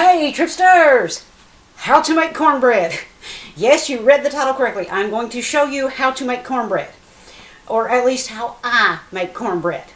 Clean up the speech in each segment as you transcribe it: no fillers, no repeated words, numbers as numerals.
Hey Tripsters! How to make cornbread. Yes, you read the title correctly. I'm going to show you how to make cornbread. Or at least how I make cornbread.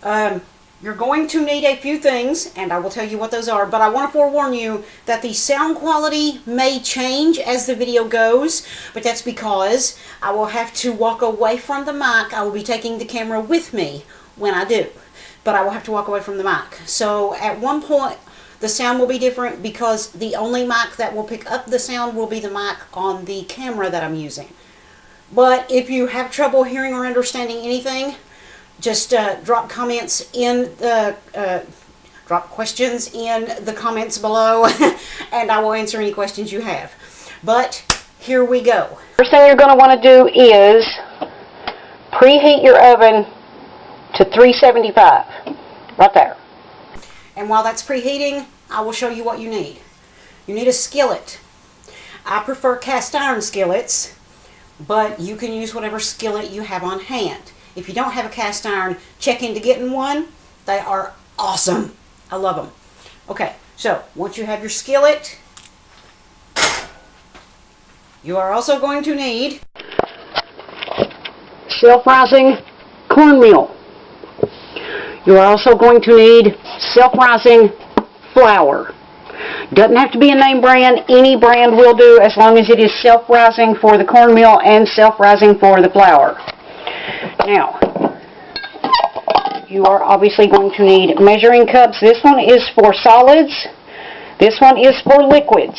You're going to need a few things, and I will tell you what those are, but I want to forewarn you that the sound quality may change as the video goes, but that's because I will have to walk away from the mic. I will be taking the camera with me when I do, but I will have to walk away from the mic. So at one point, the sound will be different because the only mic that will pick up the sound will be the mic on the camera that I'm using. But if you have trouble hearing or understanding anything, just drop questions in the comments below and I will answer any questions you have. But here we go. First thing you're going to want to do is preheat your oven to 375, right there. And while that's preheating, I will show you what you need. You need a skillet. I prefer cast iron skillets, but you can use whatever skillet you have on hand. If you don't have a cast iron, check into getting one. They are awesome. I love them. Okay, so once you have your skillet, you are also going to need self-rising cornmeal. You are also going to need self-rising flour. Doesn't have to be a name brand. Any brand will do as long as it is self-rising for the cornmeal and self-rising for the flour. Now, you are obviously going to need measuring cups. This one is for solids. This one is for liquids.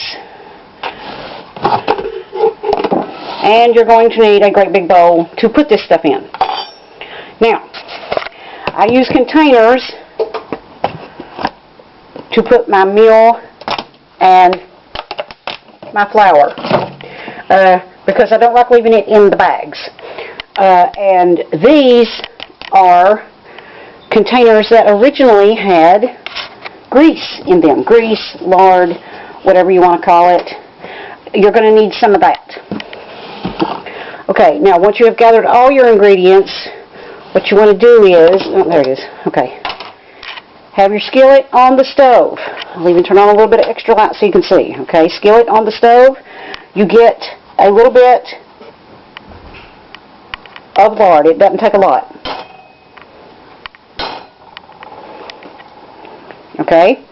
And you're going to need a great big bowl to put this stuff in. Now, I use containers to put my meal and my flour because I don't like leaving it in the bags. And these are containers that originally had grease in them. Grease, lard, whatever you want to call it. You're going to need some of that. Okay, now once you have gathered all your ingredients, what you want to do is, oh, there it is, okay. Have your skillet on the stove. I'll even turn on a little bit of extra light so you can see. Okay, skillet on the stove. You get a little bit of lard. It doesn't take a lot. Okay.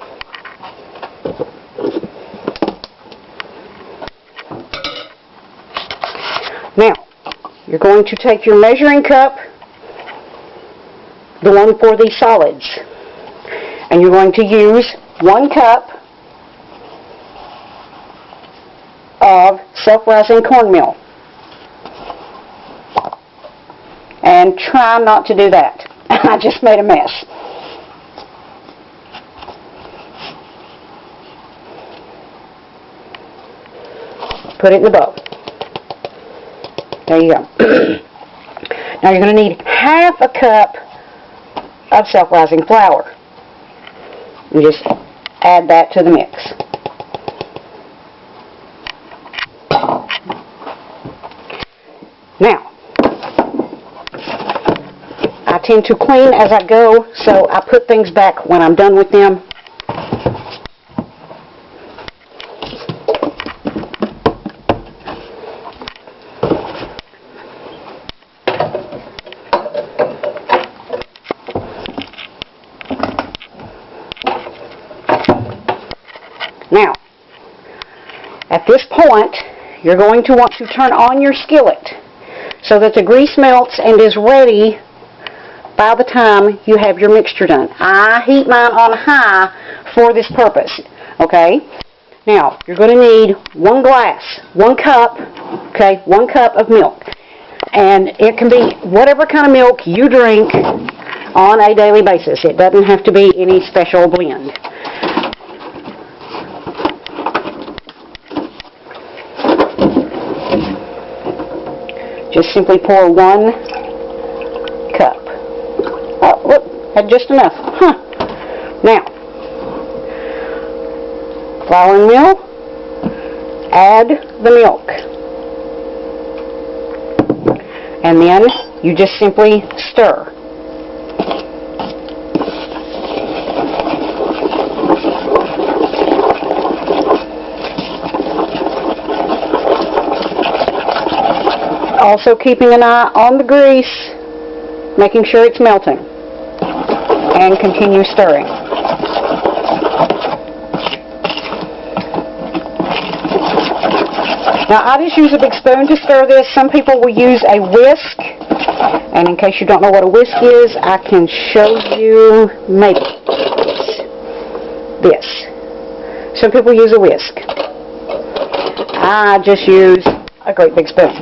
Now, you're going to take your measuring cup, the one for the solids, and you're going to use 1 cup of self-rising cornmeal. And try not to do that. I just made a mess. Put it in the bowl. There you go. Now you're going to need half a cup of self-rising flour. And just add that to the mix. Now, I tend to clean as I go, so I put things back when I'm done with them. Now, at this point, you're going to want to turn on your skillet so that the grease melts and is ready by the time you have your mixture done. I heat mine on high for this purpose. Okay? Now, you're going to need 1 glass, 1 cup, okay, 1 cup of milk. And it can be whatever kind of milk you drink on a daily basis. It doesn't have to be any special blend. Just simply pour 1 cup. Oh, look, had just enough. Huh. Now, flour and meal, add the milk. And then you just simply stir. also keeping an eye on the grease, making sure it's melting, and continue stirring. Now, I just use a big spoon to stir this. Some people will use a whisk, and in case you don't know what a whisk is, I can show you maybe this. Some people use a whisk. I just use a great big spoon.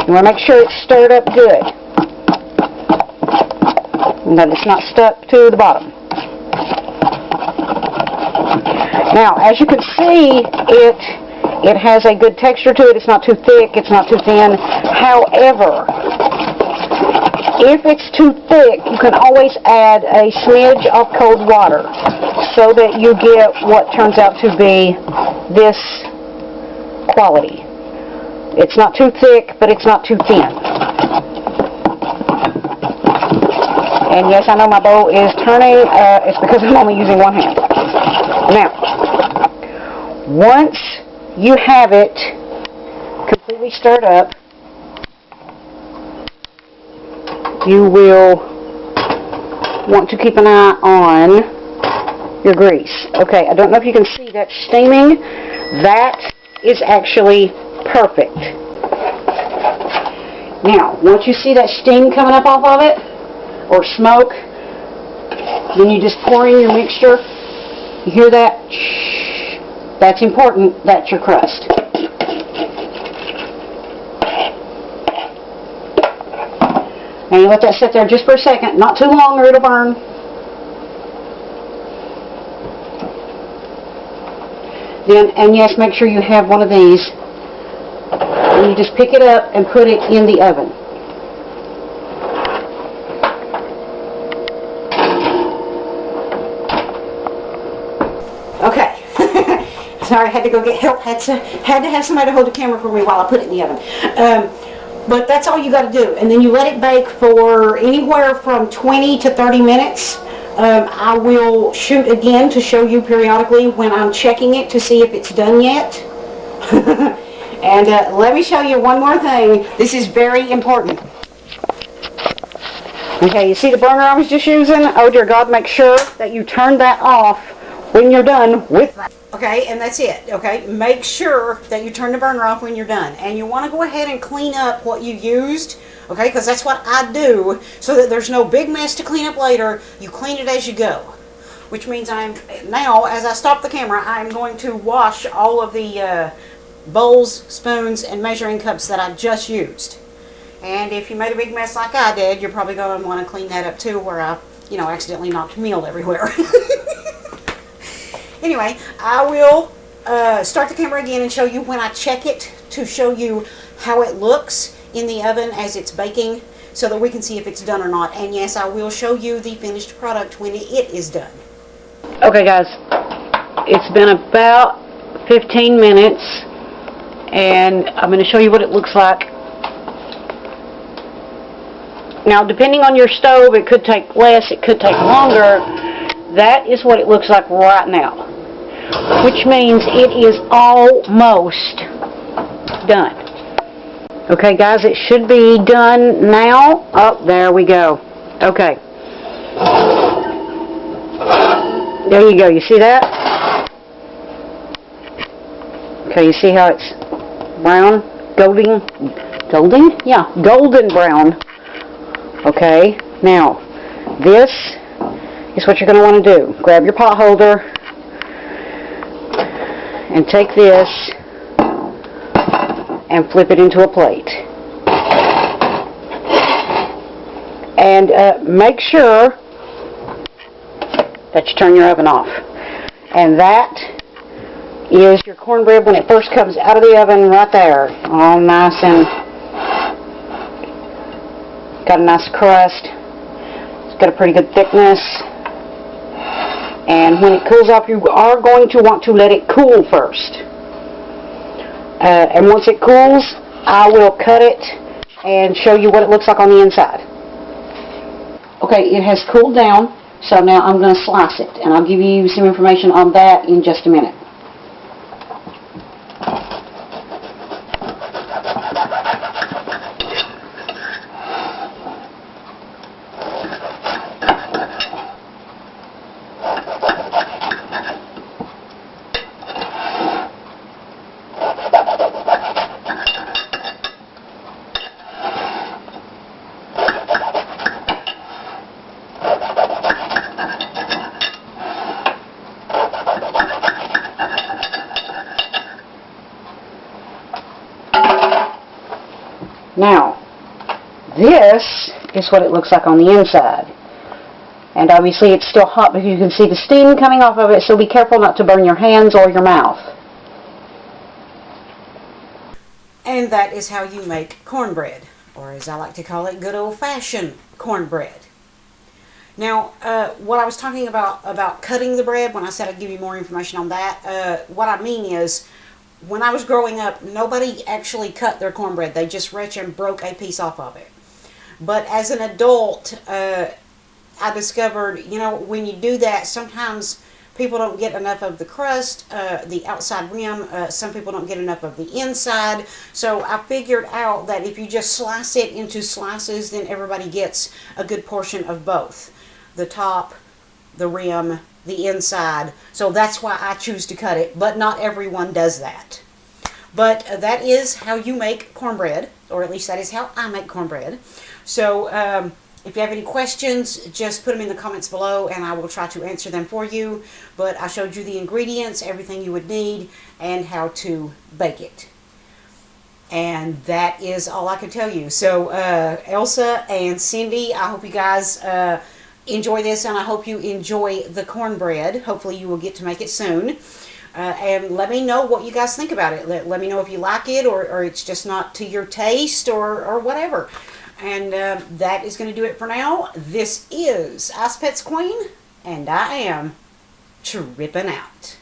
You want to make sure it's stirred up good, and that it's not stuck to the bottom. Now, as you can see, it has a good texture to it. It's not too thick, it's not too thin. However, if it's too thick, you can always add a smidge of cold water so that you get what turns out to be this quality. It's not too thick, but it's not too thin. And yes, I know my bowl is turning. It's because I'm only using one hand. Now, once you have it completely stirred up, you will want to keep an eye on your grease. Okay, I don't know if you can see that steaming. That is actually perfect. Now, once you see that steam coming up off of it, or smoke, then you just pour in your mixture. You hear that? Shh. That's important. That's your crust. And you let that sit there just for a second, not too long or it'll burn. Then, and yes, make sure you have one of these. And you just pick it up and put it in the oven. Okay. Sorry, I had to go get help. Had to have somebody to hold the camera for me while I put it in the oven. But that's all you got to do. And then you let it bake for anywhere from 20 to 30 minutes. I will shoot again to show you periodically when I'm checking it to see if it's done yet. And let me show you one more thing. This is very important. Okay, you see the burner I was just using? Oh dear God, make sure that you turn that off when you're done with that. Okay, and that's it. Okay, make sure that you turn the burner off when you're done. And you want to go ahead and clean up what you used. Okay, because that's what I do, so that there's no big mess to clean up later. You clean it as you go. Which means now, as I stop the camera, I'm going to wash all of the bowls, spoons, and measuring cups that I just used. And if you made a big mess like I did, you're probably going to want to clean that up too, where I, accidentally knocked meal everywhere. Anyway, I will start the camera again and show you when I check it to show you how it looks in the oven as it's baking, so that we can see if it's done or not. And yes, I will show you the finished product when it is done. Okay guys, it's been about 15 minutes and I'm going to show you what it looks like. Now, depending on your stove, it could take less, it could take longer. That is what it looks like right now, which means it is almost done. Okay guys, it should be done now. Oh, there we go. Okay. There you go. You see that? Okay, you see how it's brown? Golden? Yeah, golden brown. Okay, now, this is what you're going to want to do. Grab your pot holder and take this and flip it into a plate. And make sure that you turn your oven off. And that is your cornbread when it first comes out of the oven right there. All nice and got a nice crust. It's got a pretty good thickness. And when it cools off, you are going to want to let it cool first. And once it cools, I will cut it and show you what it looks like on the inside. Okay, it has cooled down, so now I'm going to slice it, and I'll give you some information on that in just a minute. Now, this is what it looks like on the inside. And obviously it's still hot because you can see the steam coming off of it, so be careful not to burn your hands or your mouth. And that is how you make cornbread, or as I like to call it, good old-fashioned cornbread. Now, what I was talking about cutting the bread, when I said I'd give you more information on that, what I mean is, when I was growing up, nobody actually cut their cornbread. They just reached and broke a piece off of it. But as an adult, I discovered, you know, when you do that, sometimes people don't get enough of the crust, the outside rim. Some people don't get enough of the inside. So I figured out that if you just slice it into slices, then everybody gets a good portion of both. The top, the rim, the inside. So that's why I choose to cut it, but not everyone does that. But that is how you make cornbread, or at least that is how I make cornbread. So if you have any questions, just put them in the comments below and I will try to answer them for you. But I showed you the ingredients, everything you would need, and how to bake it. And that is all I can tell you. So Elsa and Cindy, I hope you guys enjoy this, and I hope you enjoy the cornbread. Hopefully you will get to make it soon. And let me know what you guys think about it. Let me know if you like it, or it's just not to your taste, or whatever. And that is going to do it for now. This is Icepets Queen, and I am tripping out.